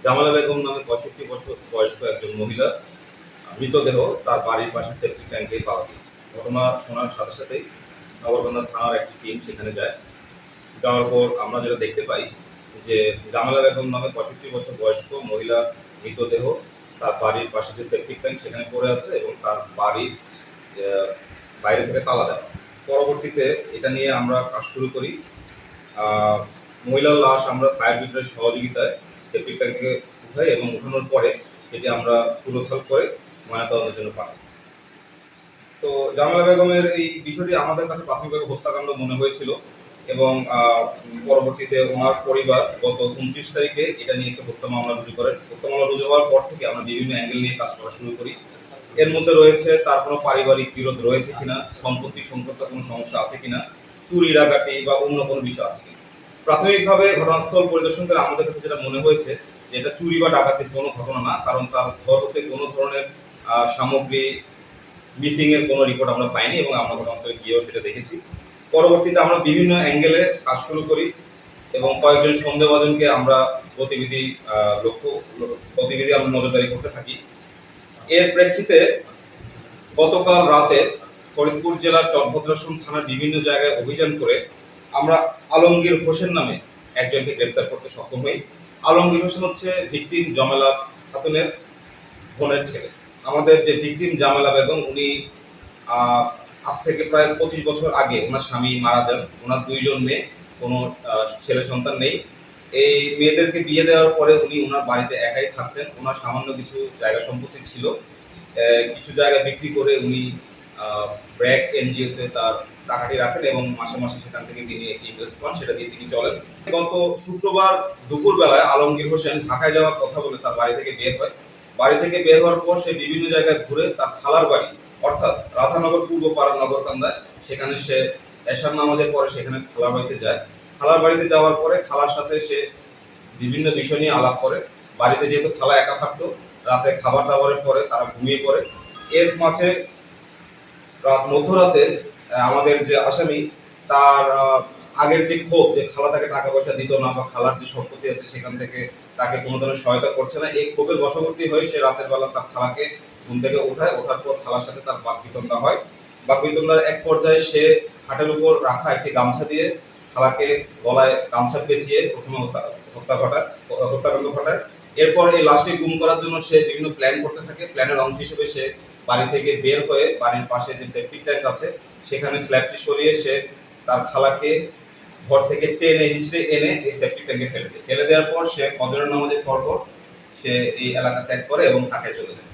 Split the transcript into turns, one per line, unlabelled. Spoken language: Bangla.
জামালা বেগম নামে ৬৫ বছর বয়স্ক একজন মহিলা মৃতদেহ তার বাড়ির পাশে সেপ্টিক ট্যাঙ্কে পাওয়া গেছে। ঘটনা শোনার সাথে সাথেই নগরকান্দা থানার একটি টিম সেখানে যায়। যাওয়ার পর আমরা যেটা দেখতে পাই যে জামালা বেগম নামে ৬৫ বছর বয়স্ক মহিলার মৃতদেহ তার বাড়ির পাশে যে সেপ্টিক ট্যাঙ্ক সেখানে পড়ে আছে এবং তার বাড়ির বাইরে থেকে তালা দেওয়া। পরবর্তীতে এটা নিয়ে আমরা কাজ শুরু করি। মহিলার লাশ আমরা ফায়ার ব্রিগেডের সহযোগিতায় সেপ্টিক ট্যাঙ্ক থেকে উঠাই এবং উঠানোর পরে সেটি আমরা সুরতহাল করে ময়নাতদন্তের জন্য পাঠাই। তো জামালা বেগমের এই বিষয়টি আমাদের কাছে প্রাথমিকভাবে হত্যাকাণ্ড মনে হয়েছিল এবং পরবর্তীতে ওনার পরিবার গত ২৯ তারিখে এটা নিয়ে একটা হত্যা মামলা রুজু করেন। হত্যা মামলা রুজু হওয়ার পর থেকে আমরা বিভিন্ন অ্যাঙ্গেল নিয়ে কাজ করা শুরু করি। এর মধ্যে রয়েছে তার কোনো পারিবারিক বিরোধ রয়েছে কিনা, সম্পত্তি সংক্রান্ত কোনো সমস্যা আছে কিনা, চুরি ডাকাতি বা অন্য কোনো বিষয় আছে কিনা। প্রাথমিকভাবে ঘটনাস্থল পরিদর্শন করে আমাদের কাছে যেটা মনে হয়েছে যে এটা চুরি বা ডাকাতির কোনো ঘটনা না, কারণ তার ঘর হতে কোনো ধরনের সামগ্রী মিসিং এর কোনো রিপোর্ট আমরা পাইনি এবং আমরা ঘটনাস্থলে গিয়েও সেটা দেখেছি। পরবর্তীতে আমরা বিভিন্ন অ্যাঙ্গেলে কাজ শুরু করি এবং কয়েকজন সন্দেহভাজনকে আমরা গতিবিধি আমরা নজরদারি করতে থাকি। এর প্রেক্ষিতে গতকাল রাতে ফরিদপুর জেলার চরভদ্রাসন থানার বিভিন্ন জায়গায় অভিযান করে আমরা আলমগীর হোসেন নামে একজনকে গ্রেপ্তার করতে সক্ষম হই। আলমগীর হোসেন হচ্ছে ভিকটিম জামালা খাতুনের বোনের ছেলে। আমাদের যে ভিকটিম জামালা বেগম, উনি আজ থেকে প্রায় ২৫ বছর আগে ওনার স্বামী মারা যান। ওনার ২ জন মেয়ে, কোনো ছেলে সন্তান নেই। এই মেয়েদেরকে বিয়ে দেওয়ার পরে উনি ওনার বাড়িতে একাই থাকতেন। ওনার সামান্য কিছু জায়গা সম্পত্তি ছিল, কিছু জায়গা বিক্রি করে উনি ব্র্যাক এনজিওতে তার টাকাটি রাখেন এবং মাসে মাসে সেখান থেকে তিনি একটি ইন্টারেস্ট পান, সেটা দিয়ে তিনি চলেন। গত শুক্রবার দুপুরবেলায় আলমগীর হোসেন ঢাকায় যাওয়ার কথা বলে তার বাড়ি থেকে বের হয়। বাড়ি থেকে বের হওয়ার পর সে বিভিন্ন জায়গায় ঘুরে তার খালার বাড়ি অর্থাৎ রাধানগর পূর্ব পাড়া নগরকান্দায়, সেখানে সে এশার নামাজের পরে সেখানে খালার বাড়িতে যায়। খালার বাড়িতে যাওয়ার পরে খালার সাথে সে বিভিন্ন বিষয় নিয়ে আলাপ করে। বাড়িতে যেহেতু খালা একা থাকতো, রাতে খাবার দাবারের পরে তারা ঘুমিয়ে পড়ে। এর মাঝে মধ্যরাতে আমাদের যে আসামি তার আগের যে ক্ষোভ, যে খালা তাকে টাকা পয়সা দিত না বা খালার যে সম্পত্তি আছে সেখান থেকে তাকে কোনো ধরনের সহায়তা করছে না, এই ক্ষোভের বশবর্তী হয়ে সে রাতের বেলা তার খালাকে ঘুম থেকে ওঠায়। ওঠার পর খালার সাথে তার বাকবিতণ্ডা হয়। বাকবিতণ্ডার এক পর্যায়ে সে খাটের উপর রাখা একটি গামছা দিয়ে খালাকে গলায় গামছা পেঁচিয়ে প্রথমে হত্যাকাণ্ড ঘটায়। এরপর এই লাশটি গুম করার জন্য সে বিভিন্ন প্ল্যান করতে থাকে। প্ল্যানের অংশ হিসেবে সে বাড়ি থেকে বের হয়ে বাড়ির পাশে যে সেপ্টিক ট্যাঙ্ক আছে সেখানে স্ল্যাবটি সরিয়ে সে তার খালাকে ঘর থেকে টেনে হিঁচড়ে এনে এই সেপ্টিক ট্যাঙ্কে ফেলে দেয়। ফেলে দেওয়ার পর সে ফজরের নামাজের পর সে এই এলাকা ত্যাগ করে এবং ঢাকায় চলে যায়।